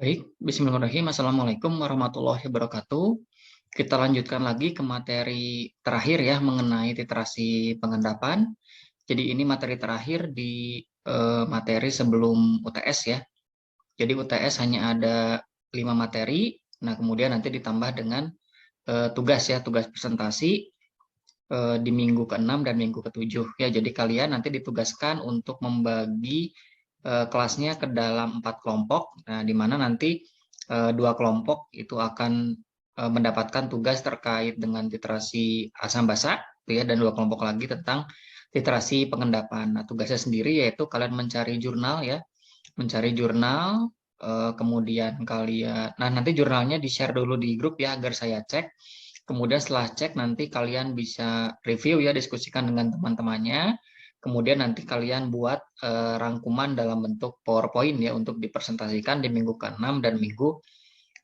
Baik, bismillahirrahmanirrahim. Assalamualaikum warahmatullahi wabarakatuh. Kita lanjutkan lagi ke materi terakhir ya mengenai literasi pengendapan. Jadi ini materi terakhir di materi sebelum UTS ya. Jadi UTS hanya ada 5 materi. Nah, kemudian nanti ditambah dengan tugas ya, tugas presentasi di minggu ke-6 dan minggu ke-7 ya. Jadi kalian nanti ditugaskan untuk membagi kelasnya ke dalam 4 kelompok. Nah, di mana nanti 2 kelompok itu akan mendapatkan tugas terkait dengan literasi asam basa ya, dan 2 kelompok lagi tentang literasi pengendapan. Nah, tugasnya sendiri yaitu kalian mencari jurnal ya, mencari jurnal kemudian kalian nanti jurnalnya di-share dulu di grup ya agar saya cek. Kemudian setelah cek nanti kalian bisa review ya, diskusikan dengan teman-temannya. Kemudian nanti kalian buat rangkuman dalam bentuk PowerPoint ya untuk dipresentasikan di minggu ke-6 dan minggu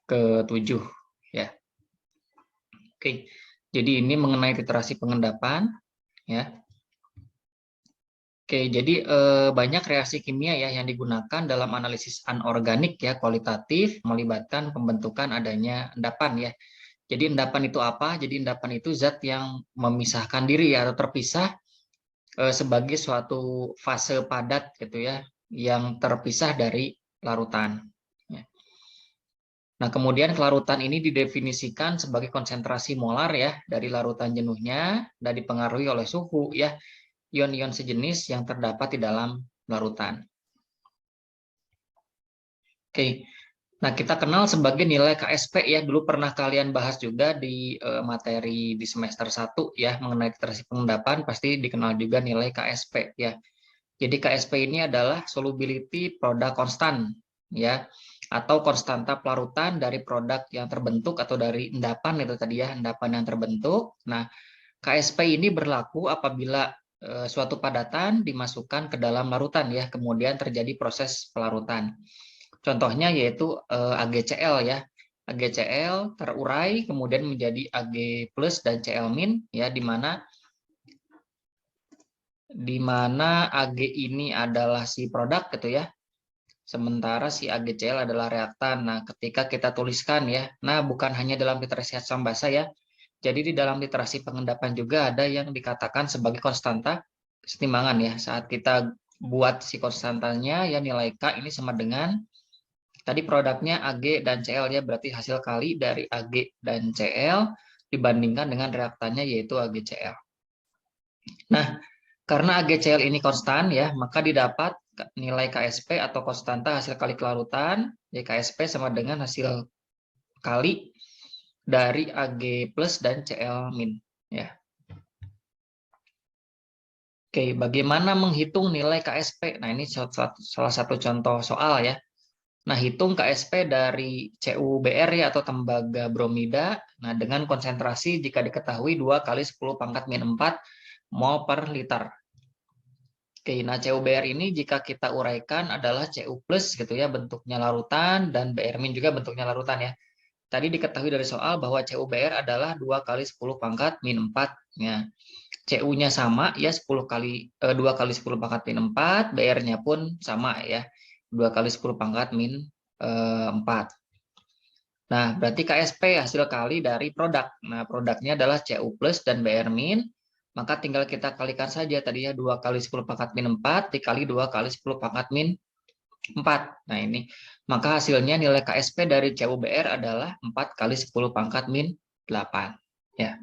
ke-7 ya. Oke. Jadi ini mengenai literasi pengendapan ya. Oke, jadi banyak reaksi kimia ya yang digunakan dalam analisis anorganik ya kualitatif melibatkan pembentukan adanya endapan ya. Jadi endapan itu apa? Jadi endapan itu zat yang memisahkan diri ya, atau terpisah sebagai suatu fase padat gitu ya, yang terpisah dari larutan. Ya. Nah, kemudian kelarutan ini didefinisikan sebagai konsentrasi molar ya dari larutan jenuhnya dan dipengaruhi oleh suhu ya, ion-ion sejenis yang terdapat di dalam larutan. Oke. Nah, kita kenal sebagai nilai KSP ya. Dulu pernah kalian bahas juga di materi di semester 1 ya mengenai literasi pengendapan, pasti dikenal juga nilai KSP ya. Jadi KSP ini adalah solubility product constant ya, atau konstanta pelarutan dari produk yang terbentuk atau dari endapan itu tadi ya, endapan yang terbentuk. Nah, KSP ini berlaku apabila suatu padatan dimasukkan ke dalam larutan ya, kemudian terjadi proses pelarutan. Contohnya yaitu AgCl ya. AgCl terurai kemudian menjadi Ag plus dan Cl min ya, di mana Ag ini adalah si produk gitu ya. Sementara si AgCl adalah reaktan. Nah, ketika kita tuliskan ya. Nah, bukan hanya dalam literasi asam basa ya. Jadi di dalam literasi pengendapan juga ada yang dikatakan sebagai konstanta kesetimbangan ya. Saat kita buat si konstantanya ya, nilai K ini sama dengan tadi produknya Ag dan Cl ya, berarti hasil kali dari Ag dan Cl dibandingkan dengan reaktannya yaitu AgCl. Nah, karena AgCl ini konstan ya, maka didapat nilai KSP atau konstanta hasil kali kelarutan, ya KSP sama dengan hasil kali dari Ag plus dan Cl min ya. Oke, bagaimana menghitung nilai KSP? Nah, ini salah satu contoh soal ya. Nah, hitung KSP dari CuBr ya, atau tembaga bromida. Nah, dengan konsentrasi jika diketahui 2 kali 10 pangkat min 4 mol per liter. Oke, nah CuBr ini jika kita uraikan adalah Cu plus gitu ya, bentuknya larutan, dan Br min juga bentuknya larutan ya. Tadi diketahui dari soal bahwa CuBr adalah 2 kali 10 pangkat min 4. Ya. Cu-nya sama ya 2 kali 10 pangkat min 4, Br-nya pun sama ya. 2 kali 10 pangkat min 4. Nah, berarti KSP hasil kali dari produk. Nah, produknya adalah Cu plus dan Br min. Maka tinggal kita kalikan saja tadinya 2 kali 10 pangkat min 4 dikali 2 kali 10 pangkat min 4. Nah, ini. Maka hasilnya nilai KSP dari CuBr adalah 4 kali 10 pangkat min 8. Ya.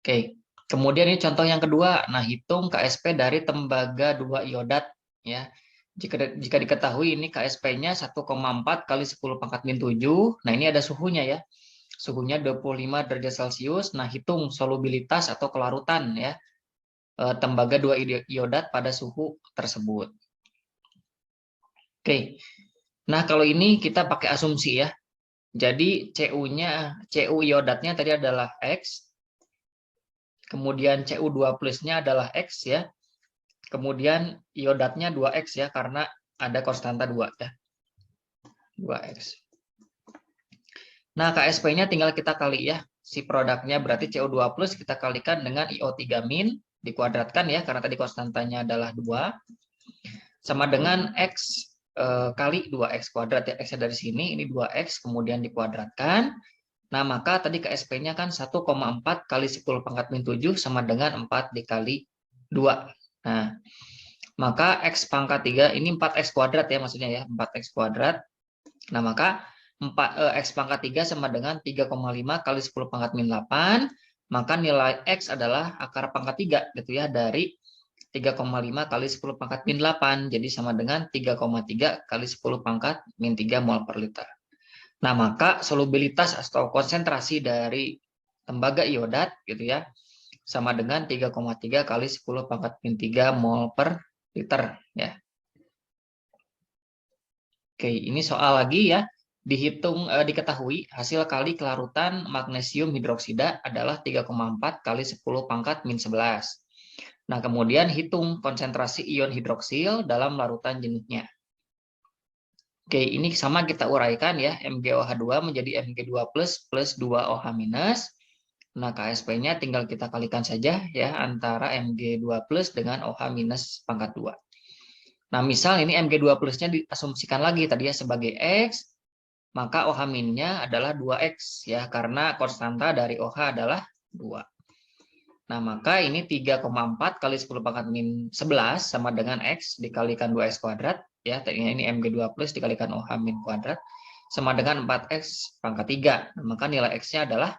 Oke, kemudian ini contoh yang kedua. Nah, hitung KSP dari tembaga 2 iodat ya. Jika diketahui ini KSP-nya 1,4 kali 10 pangkat min 7. Nah, ini ada suhunya ya. Suhunya 25 derajat Celcius. Nah, hitung solubilitas atau kelarutan ya. Tembaga 2 iodat pada suhu tersebut. Oke. Nah, kalau ini kita pakai asumsi ya. Jadi Cu iodatnya tadi adalah X. Kemudian Cu2 plusnya adalah X ya. Kemudian iodatnya 2X ya, karena ada konstanta 2 ya. 2X. Nah, KSP-nya tinggal kita kali ya. Si produknya berarti Cu2 plus kita kalikan dengan IO3 min dikuadratkan ya, karena tadi konstantanya adalah 2. Sama dengan X kali 2x kuadrat ya. X dari sini, ini 2x kemudian dikuadratkan. Nah, maka tadi KSP-nya kan 1,4 kali 10 pangkat min 7 sama dengan 4 dikali 2. Nah, maka X pangkat 3 ini 4X kuadrat ya maksudnya ya, 4X kuadrat. Nah, maka X pangkat 3 sama dengan 3,5 kali 10 pangkat min 8. Maka nilai X adalah akar pangkat 3 gitu ya, dari 3,5 kali 10 pangkat min 8. Jadi sama dengan 3,3 kali 10 pangkat min 3 mol per liter. Nah, maka solubilitas atau konsentrasi dari tembaga iodat gitu ya sama dengan 3,3 kali 10 pangkat min 3 mol per liter ya. Oke, ini soal lagi ya. Diketahui hasil kali kelarutan magnesium hidroksida adalah 3,4 kali 10 pangkat min 11. Nah, kemudian hitung konsentrasi ion hidroksil dalam larutan jenuhnya. Oke, ini sama kita uraikan ya, MgOH2 menjadi Mg2 plus 2OH minus. Nah, KSP-nya tinggal kita kalikan saja ya, antara Mg2 plus dengan OH minus pangkat 2. Nah, misal ini Mg2 plusnya diasumsikan lagi tadi ya sebagai X, maka OH min-nya adalah 2X ya, karena konstanta dari OH adalah 2. Nah, maka ini 3,4 kali 10 pangkat min 11 sama dengan X dikalikan 2X kuadrat. Ya, tadinya ini Mg2 plus dikalikan OH min kuadrat sama dengan 4X pangkat 3. Nah, maka nilai X-nya adalah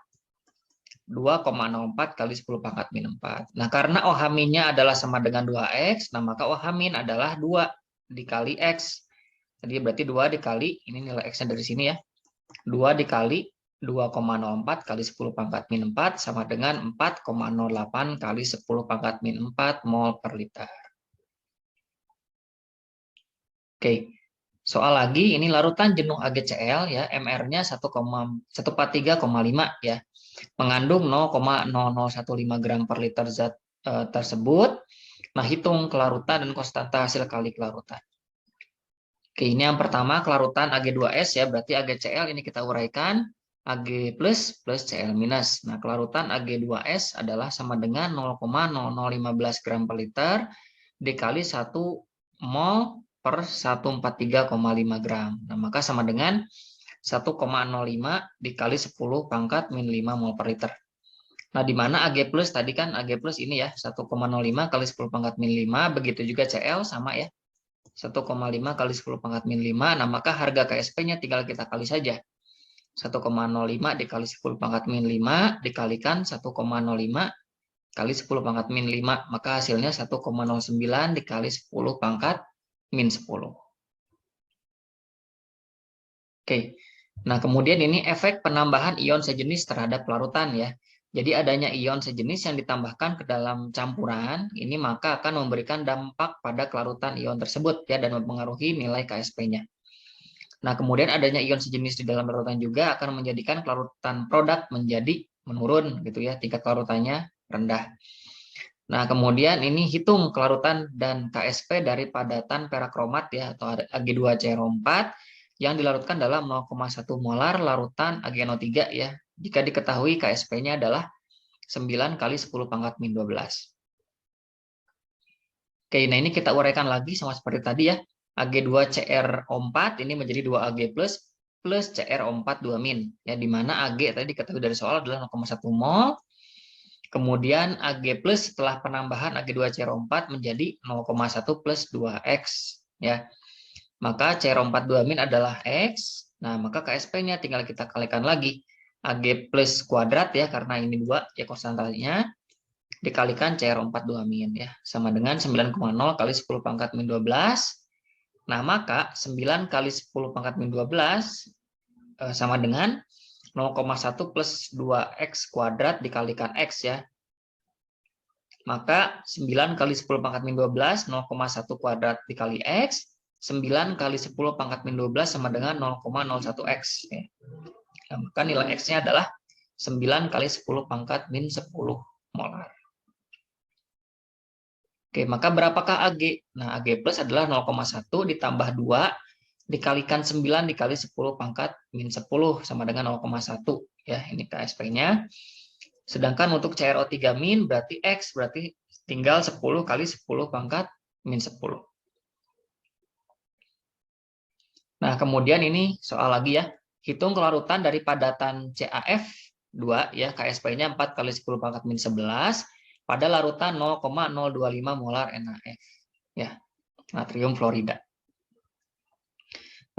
2,04 kali 10 pangkat min 4. Nah, karena OH min-nya adalah sama dengan 2X, nah maka OH min adalah 2 dikali X. Jadi berarti 2 dikali, ini nilai X-nya dari sini ya, 2 dikali 2,04 kali 10 pangkat min 4 sama dengan 4,08 kali 10 pangkat min 4 mol per liter. Oke, soal lagi ini larutan jenuh AgCl ya, MR-nya 143,5 ya, mengandung 0,0015 gram per liter zat tersebut. Nah, hitung kelarutan dan konstanta hasil kali kelarutan. Oke, ini yang pertama kelarutan Ag2S ya, berarti AgCl ini kita uraikan Ag plus plus Cl minus. Nah, kelarutan Ag2S adalah sama dengan 0,0015 gram per liter dikali 1 mol per 143,5 gram. Nah, maka sama dengan 1,05 dikali 10 pangkat min 5 mol per liter. Nah, di mana Ag plus tadi kan Ag plus ini ya 1,05 kali 10 pangkat min 5, begitu juga Cl sama ya 1,5 kali 10 pangkat min 5. Nah, maka harga KSP-nya tinggal kita kali saja. 1,05 dikali 10 pangkat min 5 dikalikan 1,05 kali 10 pangkat min 5. Maka hasilnya 1,09 dikali 10 pangkat min 10. Oke, nah kemudian ini efek penambahan ion sejenis terhadap larutan ya. Jadi adanya ion sejenis yang ditambahkan ke dalam campuran, ini maka akan memberikan dampak pada kelarutan ion tersebut ya dan mempengaruhi nilai KSP-nya. Nah, kemudian adanya ion sejenis di dalam larutan juga akan menjadikan kelarutan produk menjadi menurun gitu ya, tingkat kelarutannya rendah. Nah, kemudian ini hitung kelarutan dan KSP dari padatan perakromat ya atau Ag2CrO4 yang dilarutkan dalam 0,1 molar larutan AgNO3 ya. Jika diketahui KSP-nya adalah 9 kali 10 pangkat min 12. Oke, nah ini kita uraikan lagi sama seperti tadi ya. Ag2CrO4 ini menjadi 2Ag plus CrO4 2 min ya, di mana Ag tadi diketahui dari soal adalah 0,1 mol. Kemudian Ag plus setelah penambahan Ag2CrO4 menjadi 0,1 plus 2X ya. Maka CrO4 2 min adalah X. Nah, maka KSP-nya tinggal kita kalikan lagi. Ag plus kuadrat ya, karena ini 2 ya konstantanya, dikalikan CrO4 2 min ya, sama dengan 9,0 kali 10 pangkat min 12. Nah, maka 9 kali 10 pangkat min 12 sama dengan 0,1 plus 2X kuadrat dikalikan X ya. Maka 9 kali 10 pangkat min 12, 0,1 kuadrat dikali X, 9 kali 10 pangkat min 12 sama dengan 0,01X. Ya. Nah, maka nilai X-nya adalah 9 kali 10 pangkat min 10 molar. Oke, maka berapakah Ag? Nah, Ag plus adalah 0,1 ditambah 2 dikalikan 9 dikali 10 pangkat min 10 sama dengan 0,1 ya, ini KSP-nya. Sedangkan untuk CrO3 min berarti X berarti tinggal 10 kali 10 pangkat min 10. Nah, kemudian ini soal lagi ya. Hitung kelarutan dari padatan CaF2 ya, KSP-nya 4 kali 10 pangkat min 11 pada larutan 0,025 molar NaF ya, natrium fluorida.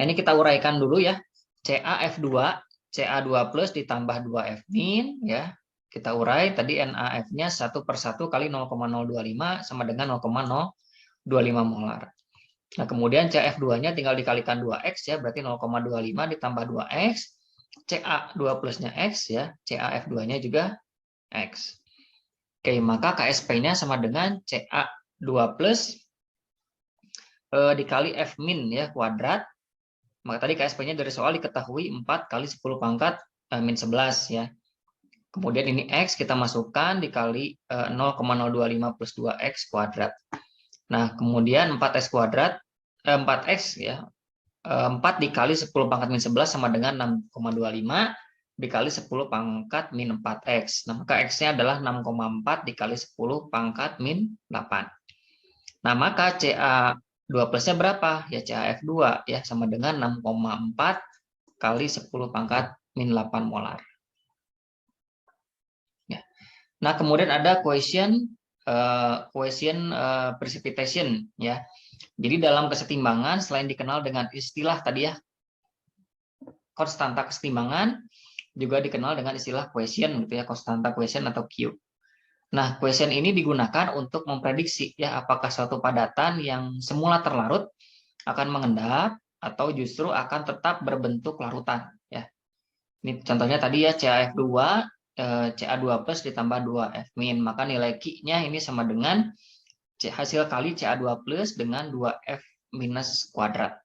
Nah, ini kita uraikan dulu ya. CaF2, Ca2+ ditambah 2F min ya. Kita urai tadi NaF-nya 1 per 1 kali 0,025 sama dengan 0,025 molar. Nah, kemudian CF2-nya tinggal dikalikan 2X ya, berarti 0,25 ditambah 2X, Ca2+-nya X ya, CaF2-nya juga X. Oke, maka KSP-nya sama dengan Ca2+ dikali F min ya, kuadrat. Maka tadi KSP-nya dari soal diketahui 4 kali 10 pangkat min 11 ya. Kemudian ini X kita masukkan dikali 0,025 plus 2X kuadrat. Nah, kemudian 4X kuadrat, 4X ya, 4 dikali 10 pangkat min 11 sama dengan 6,25 dikali 10 pangkat min 4X. Nah, maka X-nya adalah 6,4 dikali 10 pangkat min 8. Nah, maka Ca2+-nya berapa? Ya CaF2 ya, sama dengan 6,4 kali 10 pangkat min 8 molar. Ya. Nah, kemudian ada cohesion precipitation ya. Jadi dalam kesetimbangan selain dikenal dengan istilah tadi ya konstanta kesetimbangan, juga dikenal dengan istilah cohesion gitu ya, konstanta cohesion atau Q. Nah, cohesion ini digunakan untuk memprediksi ya apakah suatu padatan yang semula terlarut akan mengendap atau justru akan tetap berbentuk larutan ya. Ini contohnya tadi ya CaF2 Ca2+ ditambah 2F min, maka nilai Q-nya ini sama dengan hasil kali Ca2+ dengan 2F minus kuadrat.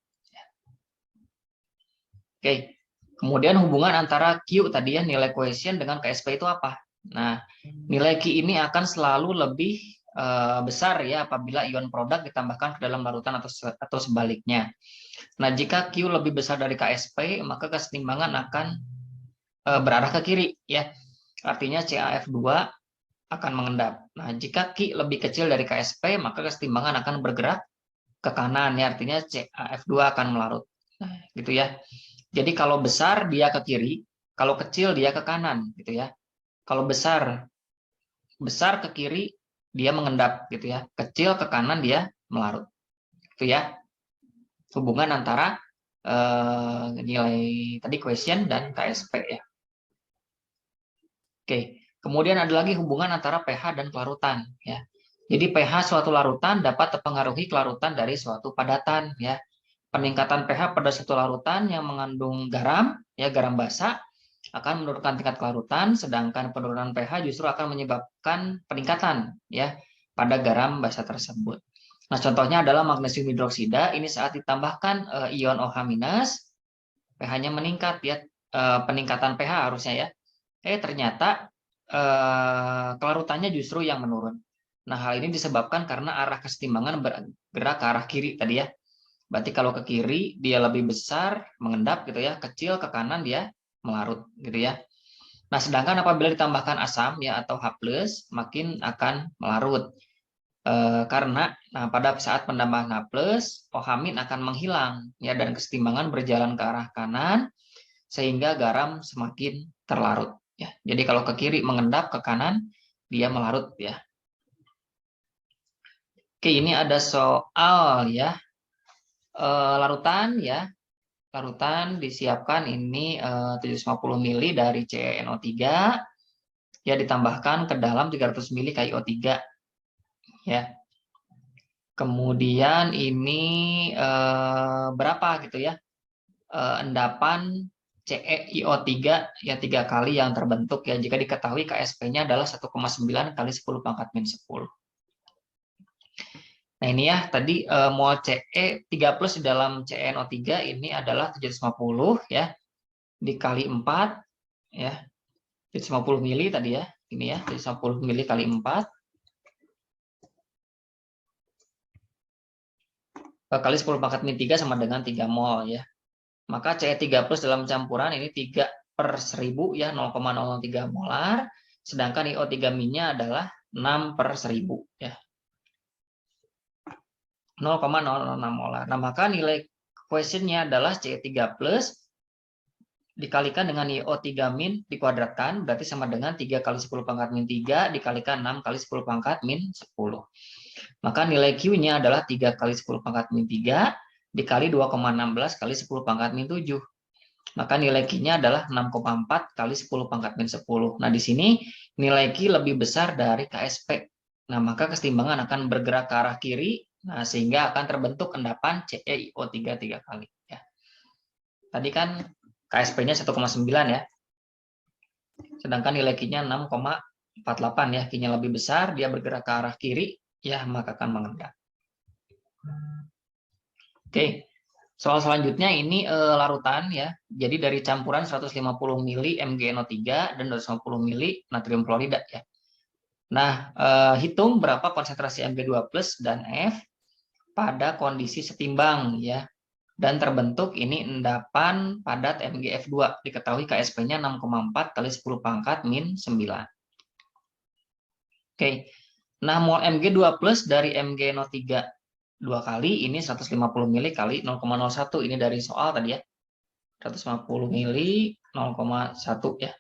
Oke, kemudian hubungan antara Q tadi ya, nilai cohesion dengan KSP itu apa? Nah, nilai Q ini akan selalu lebih besar ya apabila ion produk ditambahkan ke dalam larutan atau sebaliknya. Nah, jika Q lebih besar dari KSP, maka kesetimbangan akan berarah ke kiri ya. Artinya CaF2 akan mengendap. Nah, jika Q lebih kecil dari KSP, maka kesetimbangan akan bergerak ke kanan ya, artinya CaF2 akan melarut. Nah, gitu ya. Jadi kalau besar dia ke kiri, kalau kecil dia ke kanan gitu ya. Kalau besar ke kiri dia mengendap gitu ya. Kecil ke kanan dia melarut. Itu ya. Hubungan antara nilai tadi cohesion dan KSP ya. Oke, kemudian ada lagi hubungan antara pH dan kelarutan ya. Jadi pH suatu larutan dapat mempengaruhi kelarutan dari suatu padatan ya. Peningkatan pH pada suatu larutan yang mengandung garam ya, garam basa akan menurunkan tingkat kelarutan, sedangkan penurunan pH justru akan menyebabkan peningkatan ya pada garam basa tersebut. Nah, contohnya adalah magnesium hidroksida, ini saat ditambahkan ion OH- pH-nya meningkat ya, peningkatan pH harusnya ya. Ternyata kelarutannya justru yang menurun. Nah, hal ini disebabkan karena arah kesetimbangan bergerak ke arah kiri tadi ya. Berarti kalau ke kiri dia lebih besar mengendap gitu ya, kecil ke kanan dia melarut gitu ya. Nah, sedangkan apabila ditambahkan asam ya atau H+, makin akan melarut. Karena pada saat penambahan H+, OH- akan menghilang ya dan kesetimbangan berjalan ke arah kanan sehingga garam semakin terlarut ya. Jadi kalau ke kiri mengendap, ke kanan dia melarut ya. Oke, ini ada soal ya. Larutan ya. Larutan disiapkan ini 750 ml dari CnO3 ya ditambahkan ke dalam 300 ml KiO3 ya. Kemudian ini berapa gitu ya? Endapan CeIO3 ya 3 kali yang terbentuk ya jika diketahui KSP-nya adalah 1,9 kali 10 pangkat min 10. Nah, ini ya tadi mol Ce 3+ di dalam CnO3 ini adalah 750 ya dikali 4 ya. 750 mili tadi ya. Ini ya 750 mili kali 4 kali 10 pangkat min 3 sama dengan 3 mol ya. Maka Ce3+ dalam campuran ini 3/1000 ya 0,003 molar, sedangkan IO3-nya adalah 6/1000 ya. 0,006 molar. Nah, maka nilai questionnya adalah Ce3 plus dikalikan dengan IO3 min dikuadratkan, berarti sama dengan 3 kali 10 pangkat min 3 dikalikan 6 kali 10 pangkat min 10. Maka nilai Q-nya adalah 3 kali 10 pangkat min 3 dikali 2,16 kali 10 pangkat min 7. Maka nilai Q-nya adalah 6,4 kali 10 pangkat min 10. Nah, di sini nilai Q lebih besar dari KSP. Nah, maka kesetimbangan akan bergerak ke arah kiri, nah, sehingga akan terbentuk endapan CeIO3 3 kali. Ya. Tadi kan KSP-nya 1,9 ya. Sedangkan nilai Q-nya 6,48 ya. Q-nya lebih besar, dia bergerak ke arah kiri, ya maka akan mengendap. Oke. Soal selanjutnya ini larutan ya. Jadi dari campuran 150 ml MgNO3 dan 250 ml natrium klorida ya. Nah, hitung berapa konsentrasi Mg2+ dan F pada kondisi setimbang ya. Dan terbentuk ini endapan padat MgF2. Diketahui KSP-nya 6,4 kali 10 pangkat min 9. Oke. Nah, mol Mg2+ dari MgNO3 2 kali, ini 150 ml kali 0,01. Ini dari soal tadi ya. 150 ml 0,1 ya.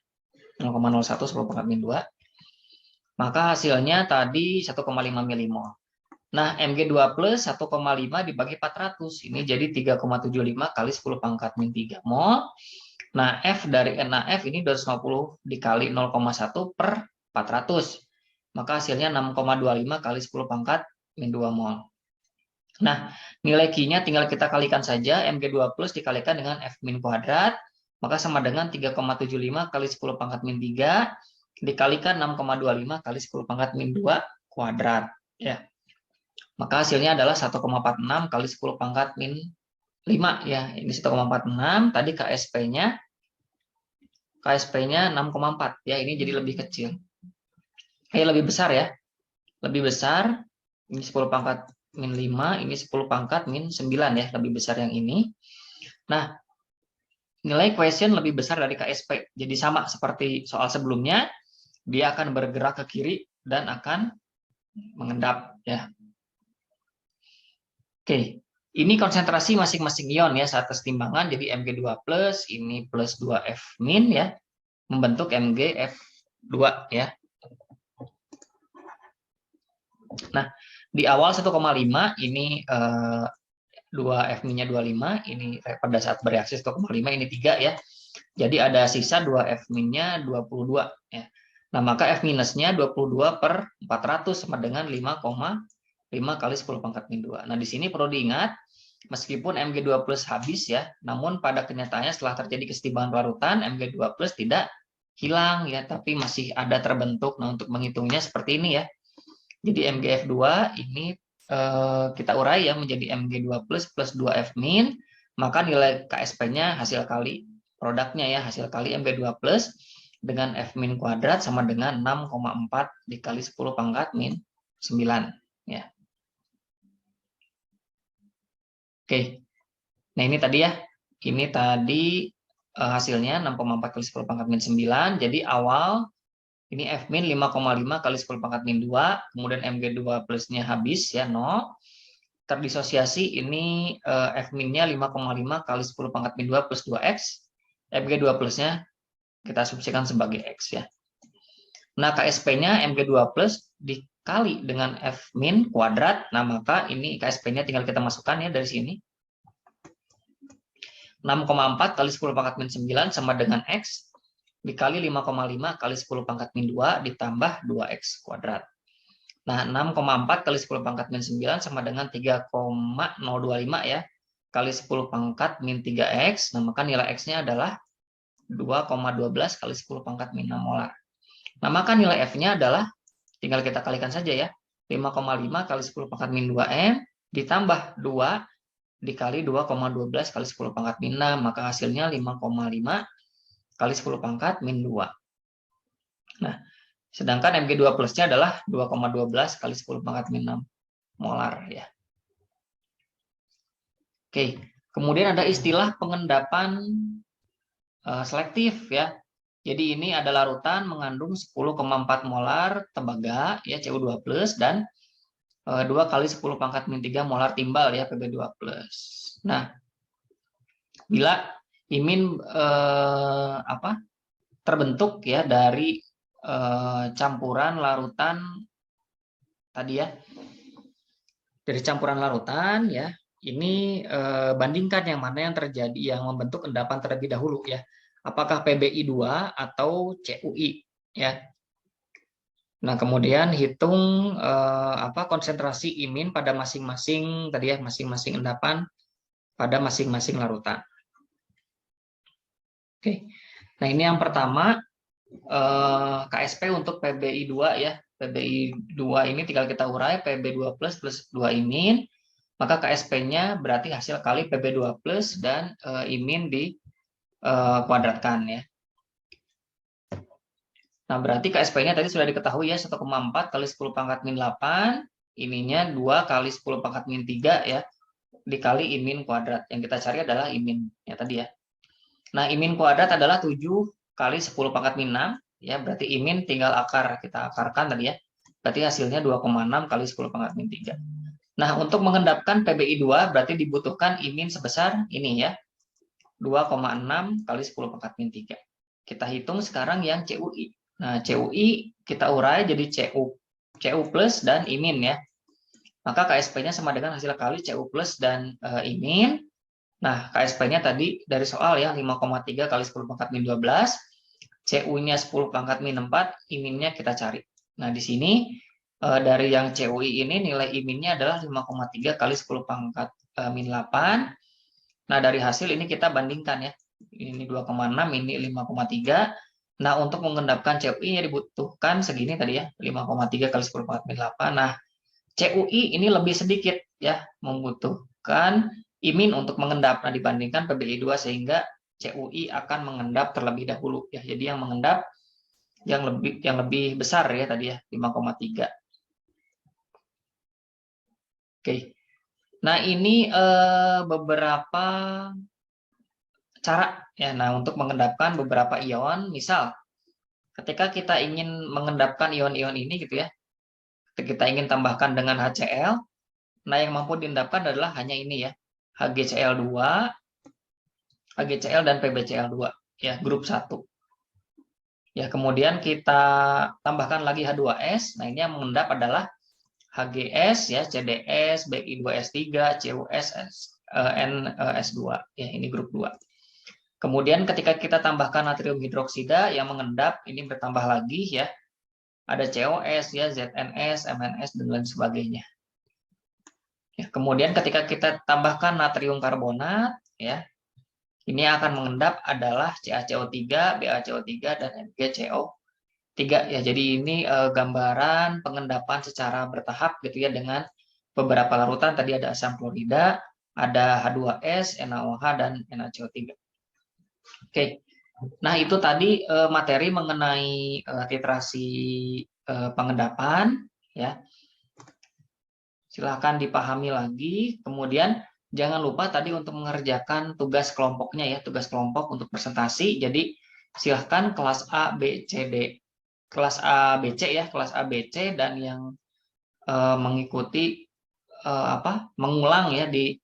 0,01 10 pangkat min 2. Maka hasilnya tadi 1,5 milimol. Nah, Mg2 plus 1,5 dibagi 400. Ini jadi 3,75 kali 10 pangkat min 3 mol. Nah, F dari NaF ini 250 dikali 0,1 per 400. Maka hasilnya 6,25 kali 10 pangkat min 2 mol. Nah, nilai Q-nya tinggal kita kalikan saja. Mg2 plus dikalikan dengan F min kuadrat. Maka sama dengan 3,75 kali 10 pangkat min 3 dikalikan 6,25 kali 10 pangkat min 2 kuadrat. Ya. Maka hasilnya adalah 1,46 kali 10 pangkat min 5 ya. Ini 1,46, tadi KSP-nya 6,4 ya. Ini jadi lebih kecil. Lebih besar ya. Lebih besar. Ini 10 pangkat min 5, ini 10 pangkat min 9 ya, lebih besar yang ini. Nah, nilai question lebih besar dari KSP. Jadi sama seperti soal sebelumnya, dia akan bergerak ke kiri dan akan mengendap ya. Oke, ini konsentrasi masing-masing ion ya saat kesetimbangan. Jadi Mg2+, ini plus 2F min ya, membentuk MgF2 ya. Nah, di awal 1,5 ini 2F minnya 25, ini pada saat bereaksi 1,5 ini 3 ya. Jadi ada sisa 2F minnya 22 ya. Nah, maka F minusnya 22 per 400 sama dengan 5,5 kali 10 pangkat min 2. Nah, di sini perlu diingat, meskipun Mg2 plus habis ya, namun pada kenyataannya setelah terjadi kesetimbangan larutan, Mg2 plus tidak hilang ya, tapi masih ada terbentuk. Nah, untuk menghitungnya seperti ini ya. Jadi MgF2 ini kita urai ya menjadi Mg2 plus 2F min, maka nilai KSP-nya hasil kali produknya ya, hasil kali Mg2 plus dengan F min kuadrat sama dengan 6,4 dikali 10 pangkat min 9 ya. Oke. Nah, ini tadi ya. Ini tadi hasilnya 6,4 kali 10 pangkat min 9. Jadi awal ini F min 5,5 kali 10 pangkat min 2, kemudian Mg2 plusnya habis ya 0. Terdisosiasi ini F minnya 5,5 kali 10 pangkat min 2 plus 2X. Mg2 plusnya kita asumsikan sebagai X ya. Nah, KSP-nya Mg2 plus dikali dengan F min kuadrat. Nah, maka ini KSP-nya tinggal kita masukkan ya dari sini. 6,4 kali 10 pangkat min 9 sama dengan X dikali 5,5 kali 10 pangkat min 2 ditambah 2X kuadrat. Nah, 6,4 kali 10 pangkat min 9 sama dengan 3,025 ya, kali 10 pangkat min 3X. Nah, maka nilai X-nya adalah 2,12 kali 10 pangkat min 6 molar. Nah, maka nilai F-nya adalah, tinggal kita kalikan saja ya, 5,5 kali 10 pangkat min 2M ditambah 2 dikali 2,12 kali 10 pangkat min 6. Maka hasilnya 5,5 kali 10 pangkat min 2. Nah, sedangkan Mg2 plusnya adalah 2,12 kali 10 pangkat min 6 molar ya. Oke, kemudian ada istilah pengendapan selektif ya. Jadi ini ada larutan mengandung 10,4 molar tembaga ya Cu2+ dan 2 kali 10 pangkat min 3 molar timbal ya Pb2+. Nah, bila IMIN terbentuk ya dari campuran larutan tadi ya, dari campuran larutan ya. Ini bandingkan yang mana yang terjadi, yang membentuk endapan terlebih dahulu ya. Apakah PBI2 atau CUI ya. Nah, kemudian hitung konsentrasi IMIN pada masing-masing tadi ya, masing-masing endapan pada masing-masing larutan. Oke. Nah, ini yang pertama KSP untuk PBI2 ya. PBI2 ini tinggal kita urai PB2 plus 2 IMIN, maka KSP-nya berarti hasil kali PB2 plus dan IMIN di kuadratkan ya. Nah, berarti KSP-nya tadi sudah diketahui ya, 1,4 kali 10 pangkat min 8, ininya 2 kali 10 pangkat min 3 ya, dikali IMIN kuadrat. Yang kita cari adalah IMIN ya tadi ya. Nah, IMIN kuadrat adalah 7 kali 10 pangkat min 6, ya, berarti IMIN tinggal kita akarkan tadi ya. Berarti hasilnya 2,6 kali 10 pangkat min 3. Nah, untuk mengendapkan PBI2 berarti dibutuhkan IMIN sebesar ini ya, 2,6 kali 10 pangkat min 3. Kita hitung sekarang yang CUI. Nah, CUI kita urai jadi CU plus dan IMIN ya. Maka KSP-nya sama dengan hasil kali CU plus dan IMIN. Nah, KSP-nya tadi dari soal ya, 5,3 kali 10 pangkat min 12. CU-nya 10 pangkat min 4, IMIN-nya kita cari. Nah, di sini dari yang CUI ini nilai IMIN-nya adalah 5,3 kali 10 pangkat min 8. Nah, dari hasil ini kita bandingkan ya. Ini 2,6, ini 5,3. Nah, untuk mengendapkan CUI-nya dibutuhkan segini tadi ya, 5,3 kali 10 pangkat min 8. Nah, CUI ini lebih sedikit ya, membutuhkan IMIN untuk mengendap. Nah, dibandingkan PBI2 sehingga CUI akan mengendap terlebih dahulu ya. Jadi yang mengendap yang lebih besar ya tadi ya, 5,3. Oke. Nah, ini beberapa cara ya. Nah, untuk mengendapkan beberapa ion, misal ketika kita ingin mengendapkan ion-ion ini gitu ya, kita ingin tambahkan dengan HCl, nah yang mampu diendapkan adalah hanya ini ya, HgCl2, HgCl dan PbCl2 ya, grup 1. Ya, kemudian kita tambahkan lagi H2S. Nah, ini yang mengendap adalah HGS ya, CDS, BI2S3, CuS, NS2 ya, ini grup 2. Kemudian ketika kita tambahkan natrium hidroksida yang mengendap, ini bertambah lagi ya. Ada COS ya, ZNS, MNS dan lain sebagainya. Ya, kemudian ketika kita tambahkan natrium karbonat ya, ini akan mengendap adalah CaCO3, BaCO3 dan NgCO3 ya. Jadi ini gambaran pengendapan secara bertahap gitu ya, dengan beberapa larutan. Tadi ada asam klorida, ada H2S, NaOH dan NaCO3. Oke. Nah, itu tadi materi mengenai titrasi pengendapan ya. Silahkan dipahami lagi. Kemudian jangan lupa tadi untuk mengerjakan tugas kelompoknya ya, tugas kelompok untuk presentasi. Jadi silahkan kelas A, B, C, D. Kelas A, B, C ya, kelas A, B, C, dan yang mengikuti mengulang ya di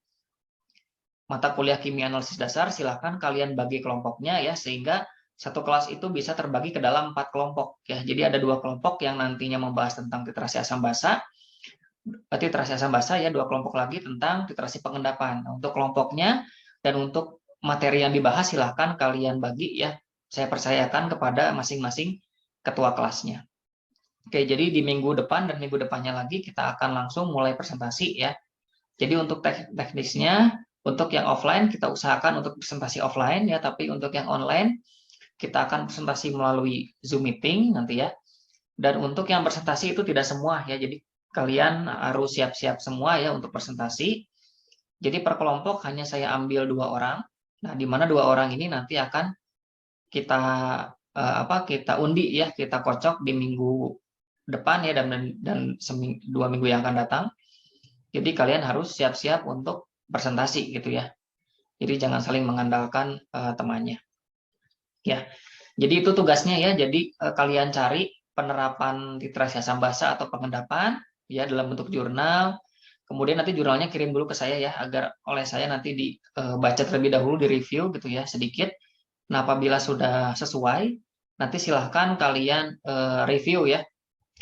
mata kuliah kimia analisis dasar, silahkan kalian bagi kelompoknya ya, sehingga satu kelas itu bisa terbagi ke dalam 4 kelompok ya. Jadi ada 2 kelompok yang nantinya membahas tentang titrasi asam basa, titrasi asam basa ya, 2 kelompok lagi tentang titrasi pengendapan. Nah, untuk kelompoknya dan untuk materi yang dibahas silahkan kalian bagi ya. Saya percayakan kepada masing-masing ketua kelasnya. Oke, jadi di minggu depan dan minggu depannya lagi kita akan langsung mulai presentasi ya. Jadi untuk teknisnya, untuk yang offline kita usahakan untuk presentasi offline ya, tapi untuk yang online kita akan presentasi melalui Zoom meeting nanti ya. Dan untuk yang presentasi itu tidak semua ya, jadi kalian harus siap-siap semua ya untuk presentasi. Jadi per kelompok hanya saya ambil 2 orang. Nah, di mana 2 orang ini nanti akan kita kita undi ya, kita kocok di minggu depan ya, dan 2 minggu yang akan datang. Jadi kalian harus siap-siap untuk presentasi gitu ya. Jadi jangan saling mengandalkan temannya. Ya. Jadi itu tugasnya ya. Jadi kalian cari penerapan titrasi asam basa atau pengendapan ya dalam bentuk jurnal. Kemudian nanti jurnalnya kirim dulu ke saya ya, agar oleh saya nanti dibaca terlebih dahulu, di review gitu ya sedikit. Nah, apabila sudah sesuai, nanti silahkan kalian review ya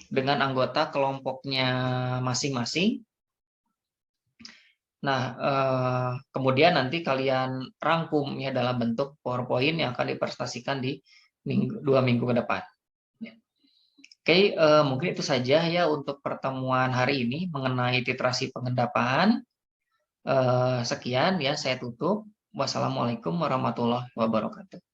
dengan anggota kelompoknya masing-masing. Nah, kemudian nanti kalian rangkum ya dalam bentuk PowerPoint yang akan dipresentasikan di 2 minggu ke depan. Oke, mungkin itu saja ya untuk pertemuan hari ini mengenai literasi pengendapan. Sekian ya, saya tutup. Wassalamualaikum warahmatullahi wabarakatuh.